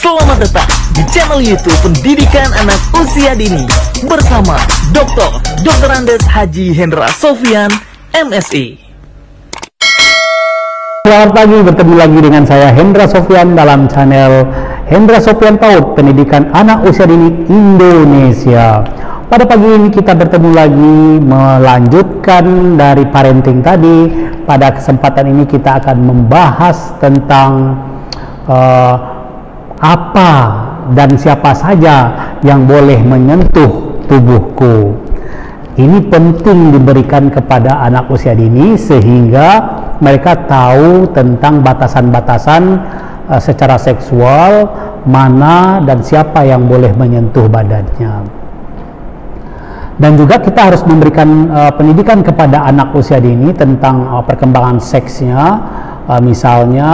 Selamat datang di channel YouTube Pendidikan Anak Usia Dini bersama Dr. Andes Haji Hendra Sofyan, MSI. Selamat pagi, bertemu lagi dengan saya Hendra Sofyan dalam channel Hendra Sofyan PAUD Pendidikan Anak Usia Dini Indonesia. Pada pagi ini kita bertemu lagi melanjutkan dari parenting tadi. Pada kesempatan ini kita akan membahas tentang apa dan siapa saja yang boleh menyentuh tubuhku. Ini penting diberikan kepada anak usia dini sehingga mereka tahu tentang batasan-batasan secara seksual, mana dan siapa yang boleh menyentuh badannya. Dan juga kita harus memberikan pendidikan kepada anak usia dini tentang perkembangan seksnya, misalnya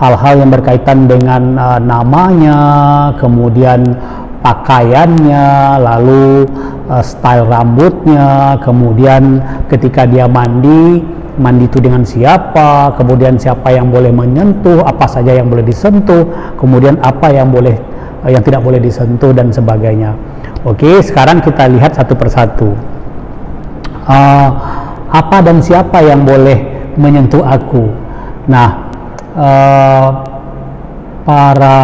hal-hal yang berkaitan dengan namanya, kemudian pakaiannya, lalu style rambutnya, kemudian ketika dia mandi itu dengan siapa, kemudian siapa yang boleh menyentuh, apa saja yang boleh disentuh, kemudian apa yang tidak boleh disentuh dan sebagainya. Oke, sekarang kita lihat satu persatu. Apa dan siapa yang boleh menyentuh aku? Nah, para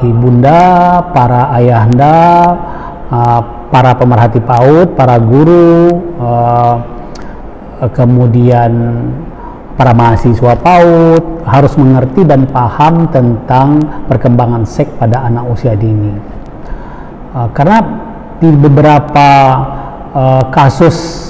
ibunda, para ayahanda, para pemerhati PAUD, para guru, kemudian para mahasiswa PAUD harus mengerti dan paham tentang perkembangan seks pada anak usia dini. Karena di beberapa kasus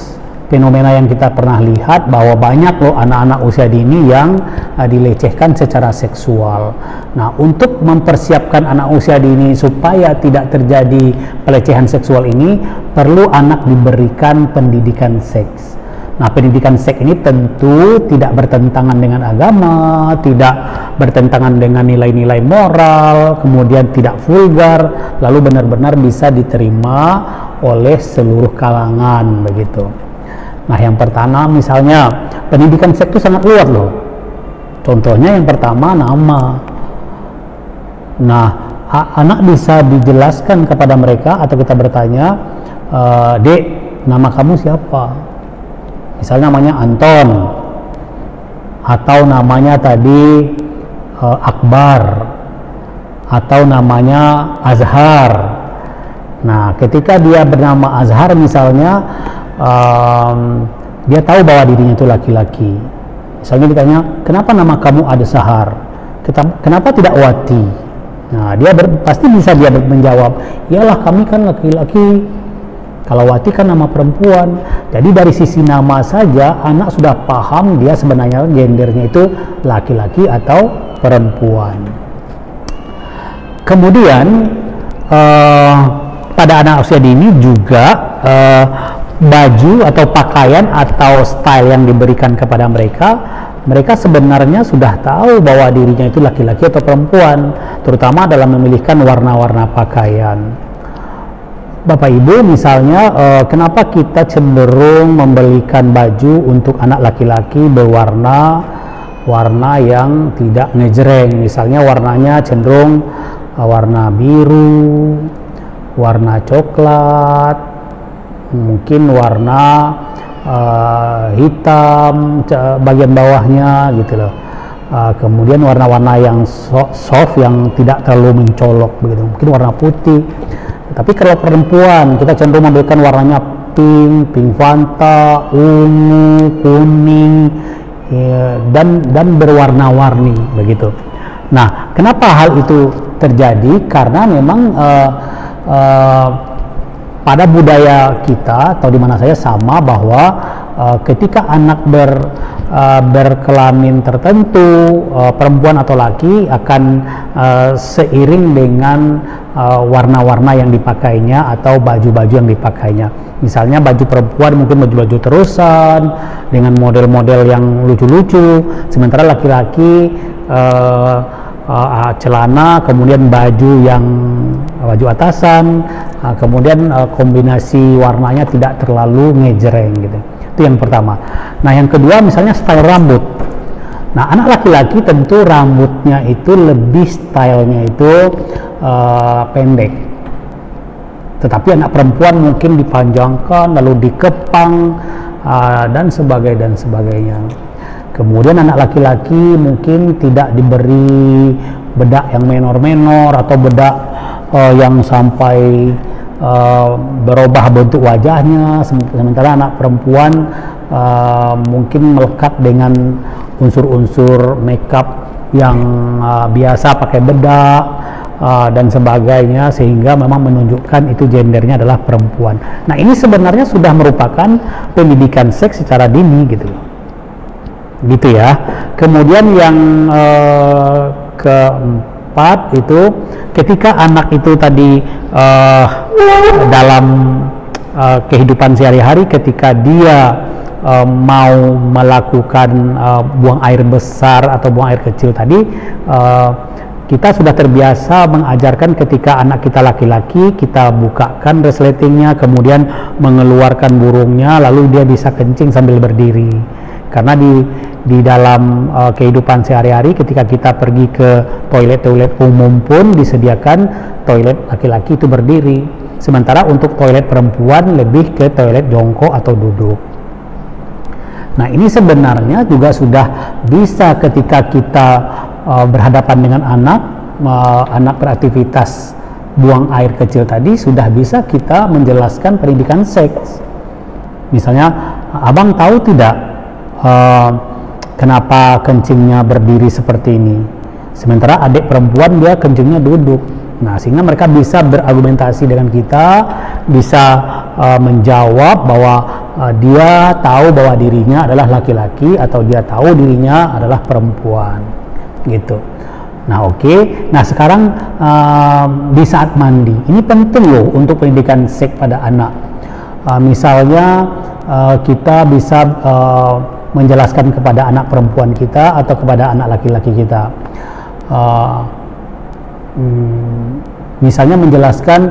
fenomena yang kita pernah lihat bahwa banyak loh anak-anak usia dini yang dilecehkan secara seksual. Nah, untuk mempersiapkan anak usia dini supaya tidak terjadi pelecehan seksual ini, perlu anak diberikan pendidikan seks. Nah, pendidikan seks ini tentu tidak bertentangan dengan agama, tidak bertentangan dengan nilai-nilai moral, kemudian tidak vulgar, lalu benar-benar bisa diterima oleh seluruh kalangan begitu. Nah, yang pertama misalnya pendidikan seks itu sangat luas loh. Contohnya yang pertama nama. Nah, anak bisa dijelaskan kepada mereka atau kita bertanya, "Dek, nama kamu siapa?" Misalnya namanya Anton, atau namanya tadi Akbar, atau namanya Azhar. Nah, ketika dia bernama Azhar misalnya, dia tahu bahwa dirinya itu laki-laki. Misalnya ditanya, kenapa nama kamu Adesahar? Kenapa tidak Wati? Nah, pasti bisa dia menjawab, iyalah kami kan laki-laki. Kalau Wati kan nama perempuan. Jadi dari sisi nama saja anak sudah paham dia sebenarnya gendernya itu laki-laki atau perempuan. Kemudian pada anak usia dini juga baju atau pakaian atau style yang diberikan kepada mereka sebenarnya sudah tahu bahwa dirinya itu laki-laki atau perempuan, terutama dalam memilihkan warna-warna pakaian. Bapak Ibu misalnya, kenapa kita cenderung membelikan baju untuk anak laki-laki berwarna yang tidak ngejreng, misalnya warnanya cenderung warna biru, warna coklat, mungkin warna hitam bagian bawahnya gitu loh. Kemudian warna-warna yang soft yang tidak terlalu mencolok begitu, mungkin warna putih. Tapi kalau perempuan kita cenderung memberikan warnanya pink fanta, ungu, kuning, dan berwarna-warni begitu. Nah, kenapa hal itu terjadi? Karena memang pada budaya kita atau di mana saya sama bahwa ketika anak berkelamin tertentu, perempuan atau laki akan seiring dengan warna-warna yang dipakainya atau baju-baju yang dipakainya. Misalnya baju perempuan mungkin baju-baju terusan dengan model-model yang lucu-lucu, sementara laki-laki celana, kemudian baju atasan, kemudian kombinasi warnanya tidak terlalu ngejreng gitu. Itu yang pertama. Nah, yang kedua misalnya style rambut. Nah, anak laki-laki tentu rambutnya itu lebih stylenya itu pendek. Tetapi anak perempuan mungkin dipanjangkan, lalu dikepang, dan sebagainya. Kemudian anak laki-laki mungkin tidak diberi bedak yang menor-menor atau bedak yang sampai berubah bentuk wajahnya, sementara anak perempuan mungkin melekat dengan unsur-unsur makeup yang biasa pakai bedak dan sebagainya, sehingga memang menunjukkan itu gendernya adalah perempuan. Nah, ini sebenarnya sudah merupakan pendidikan seks secara dini gitu ya. Kemudian yang keempat itu ketika anak itu tadi dalam kehidupan sehari-hari, ketika dia mau melakukan buang air besar atau buang air kecil tadi, kita sudah terbiasa mengajarkan ketika anak kita laki-laki, kita bukakan resletingnya, kemudian mengeluarkan burungnya, lalu dia bisa kencing sambil berdiri. Karena di dalam kehidupan sehari-hari, ketika kita pergi ke toilet umum pun disediakan toilet laki-laki itu berdiri, sementara untuk toilet perempuan lebih ke toilet jongkok atau duduk. Nah, ini sebenarnya juga sudah bisa ketika kita berhadapan dengan anak beraktivitas buang air kecil tadi, sudah bisa kita menjelaskan pendidikan seks. Misalnya, abang tahu tidak kenapa kencingnya berdiri seperti ini, sementara adik perempuan dia kencingnya duduk. Nah, sehingga mereka bisa berargumentasi dengan kita, bisa menjawab bahwa dia tahu bahwa dirinya adalah laki-laki atau dia tahu dirinya adalah perempuan gitu. Nah, oke. Nah, sekarang di saat mandi ini penting loh untuk pendidikan seks pada anak. Misalnya kita bisa menjelaskan kepada anak perempuan kita atau kepada anak laki-laki kita, misalnya menjelaskan,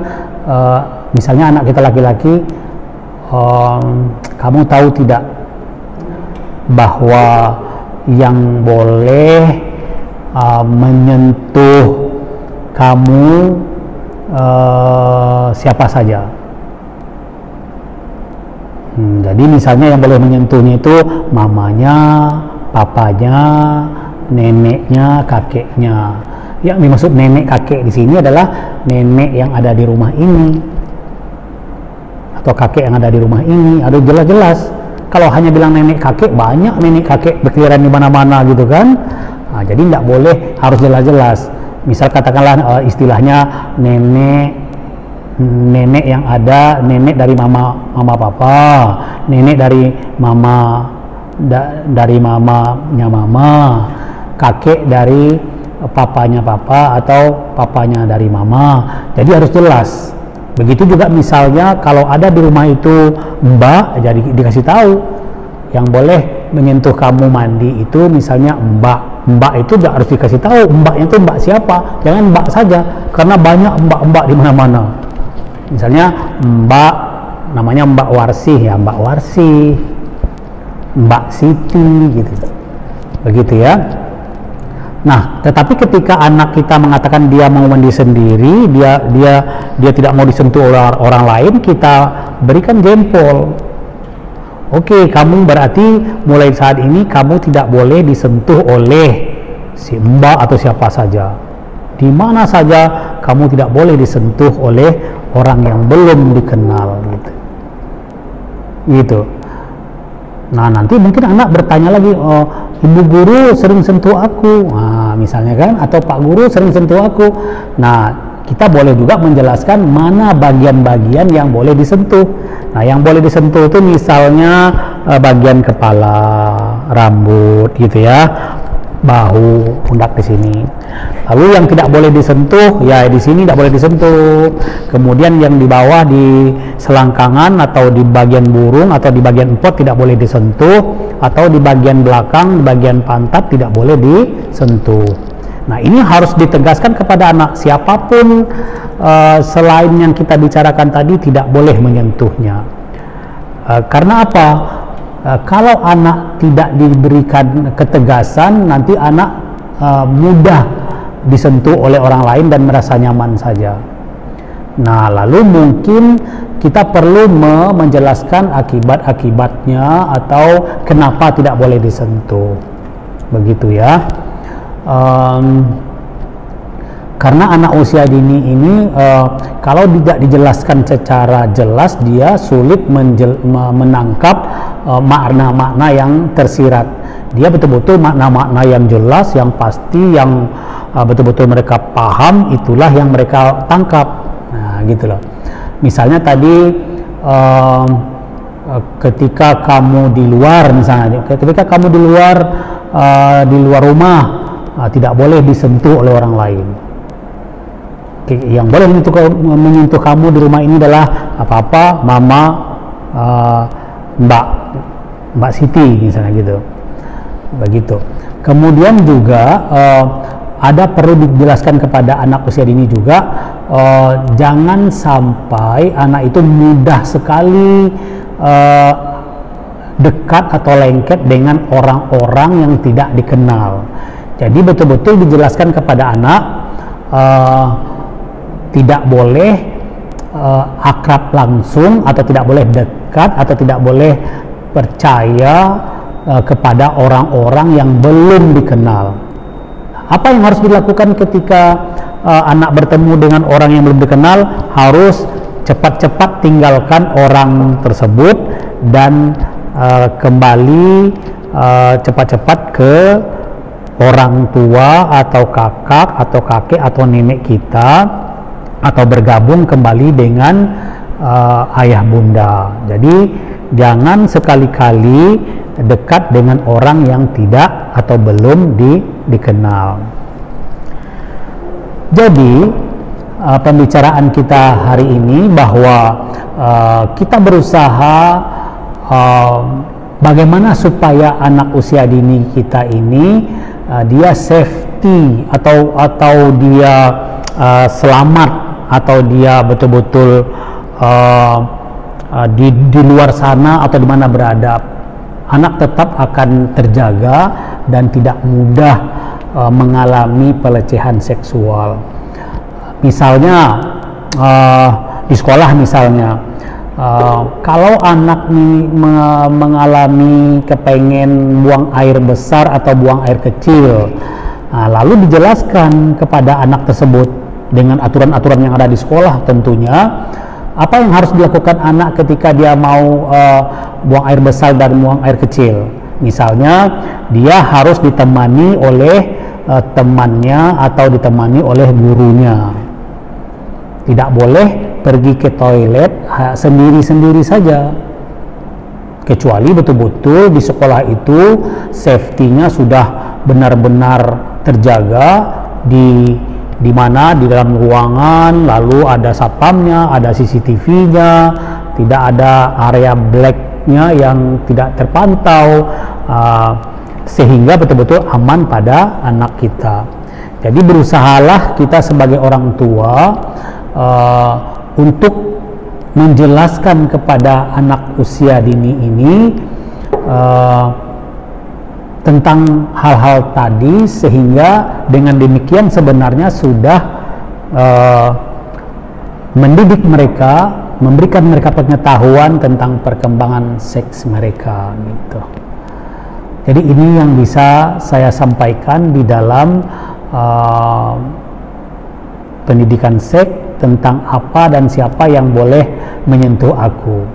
misalnya anak kita laki-laki, kamu tahu tidak bahwa yang boleh menyentuh kamu siapa saja. Jadi misalnya yang boleh menyentuhnya itu mamanya, papanya, neneknya, kakeknya. Yang dimaksud nenek kakek di sini adalah nenek yang ada di rumah ini atau kakek yang ada di rumah ini. Ada jelas-jelas. Kalau hanya bilang nenek kakek, banyak nenek kakek berkeliaran di mana-mana gitu kan. Nah, jadi tidak boleh, harus jelas-jelas. Misal katakanlah istilahnya nenek yang ada, nenek dari mama papa, nenek dari mamanya mama, kakek dari papanya papa atau papanya dari mama. Jadi harus jelas. Begitu juga misalnya kalau ada di rumah itu mbak, jadi dikasih tahu yang boleh menyentuh kamu mandi itu misalnya mbak itu harus dikasih tahu mbaknya itu mbak siapa, jangan mbak saja, karena banyak mbak di mana-mana. Misalnya mbak namanya Mbak Warsih, ya Mbak Warsih, Mbak Siti gitu, begitu ya. Nah, tetapi ketika anak kita mengatakan dia mau mandi sendiri, dia tidak mau disentuh oleh orang lain, kita berikan jempol. Oke, kamu berarti mulai saat ini kamu tidak boleh disentuh oleh si mbak atau siapa saja. Di mana saja kamu tidak boleh disentuh oleh orang yang belum dikenal gitu. Nah, nanti mungkin anak bertanya lagi, oh, ibu guru sering sentuh aku, nah, misalnya kan, atau pak guru sering sentuh aku. Nah, kita boleh juga menjelaskan mana bagian-bagian yang boleh disentuh. Nah, yang boleh disentuh itu misalnya bagian kepala, rambut gitu ya, bahu, pundak di sini. Lalu yang tidak boleh disentuh, ya di sini tidak boleh disentuh. Kemudian yang di bawah di selangkangan atau di bagian burung atau di bagian empot tidak boleh disentuh, atau di bagian belakang, di bagian pantat tidak boleh disentuh. Nah, ini harus ditegaskan kepada anak, siapapun selain yang kita bicarakan tadi tidak boleh menyentuhnya. Karena apa? Kalau anak tidak diberikan ketegasan, nanti anak mudah disentuh oleh orang lain dan merasa nyaman saja. Nah, lalu mungkin kita perlu menjelaskan akibat-akibatnya atau kenapa tidak boleh disentuh, begitu ya. Karena anak usia dini ini kalau tidak dijelaskan secara jelas, dia sulit menangkap makna-makna yang tersirat. Dia betul-betul makna-makna yang jelas, yang pasti, yang betul-betul mereka paham, itulah yang mereka tangkap. Nah, gitu loh. Misalnya tadi ketika kamu di luar, misalnya ketika kamu di luar rumah, tidak boleh disentuh oleh orang lain. Yang boleh menyentuh kamu di rumah ini adalah apa-apa mama, Mbak Siti misalnya gitu, begitu. Kemudian juga ada perlu dijelaskan kepada anak usia dini juga, jangan sampai anak itu mudah sekali dekat atau lengket dengan orang-orang yang tidak dikenal. Jadi betul-betul dijelaskan kepada anak, tidak boleh akrab langsung, atau tidak boleh dekat, atau tidak boleh percaya kepada orang-orang yang belum dikenal. Apa yang harus dilakukan ketika anak bertemu dengan orang yang belum dikenal? Harus cepat-cepat tinggalkan orang tersebut dan kembali cepat-cepat ke orang tua atau kakak atau kakek atau nenek kita, atau bergabung kembali dengan ayah bunda. Jadi jangan sekali-kali dekat dengan orang yang tidak atau belum dikenal. Jadi pembicaraan kita hari ini bahwa kita berusaha bagaimana supaya anak usia dini kita ini dia safety atau dia selamat, atau dia betul-betul di luar sana atau di mana berada, anak tetap akan terjaga dan tidak mudah mengalami pelecehan seksual. Misalnya di sekolah misalnya, kalau anak mengalami kepengen buang air besar atau buang air kecil, lalu dijelaskan kepada anak tersebut dengan aturan-aturan yang ada di sekolah tentunya, apa yang harus dilakukan anak ketika dia mau buang air besar dan buang air kecil. Misalnya dia harus ditemani oleh temannya atau ditemani oleh gurunya. Tidak boleh pergi ke toilet sendiri-sendiri saja, kecuali betul-betul di sekolah itu safety-nya sudah benar-benar terjaga, di mana di dalam ruangan lalu ada satpamnya, ada CCTV-nya, tidak ada area black-nya yang tidak terpantau, sehingga betul-betul aman pada anak kita. Jadi berusahalah kita sebagai orang tua untuk menjelaskan kepada anak usia dini ini tentang hal-hal tadi, sehingga dengan demikian sebenarnya sudah mendidik mereka, memberikan mereka pengetahuan tentang perkembangan seks mereka gitu. Jadi ini yang bisa saya sampaikan di dalam pendidikan seks, tentang apa dan siapa yang boleh menyentuh aku.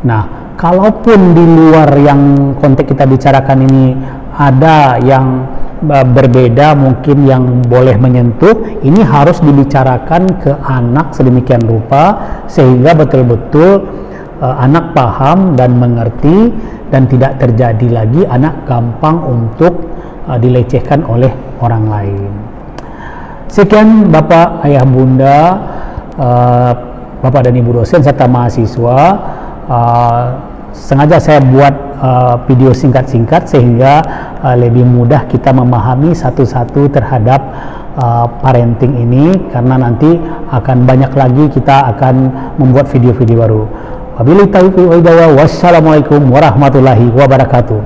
Nah, kalaupun di luar yang konteks kita bicarakan ini ada yang berbeda, mungkin yang boleh menyentuh, ini harus dibicarakan ke anak sedemikian rupa sehingga betul-betul anak paham dan mengerti, dan tidak terjadi lagi anak gampang untuk dilecehkan oleh orang lain. Sekian Bapak, Ayah, Bunda, Bapak dan Ibu dosen serta mahasiswa. Sengaja saya buat video singkat-singkat sehingga lebih mudah kita memahami satu-satu terhadap parenting ini, karena nanti akan banyak lagi kita akan membuat video-video baru. Wabillahi taufiq wal hidayah. Wassalamualaikum warahmatullahi wabarakatuh.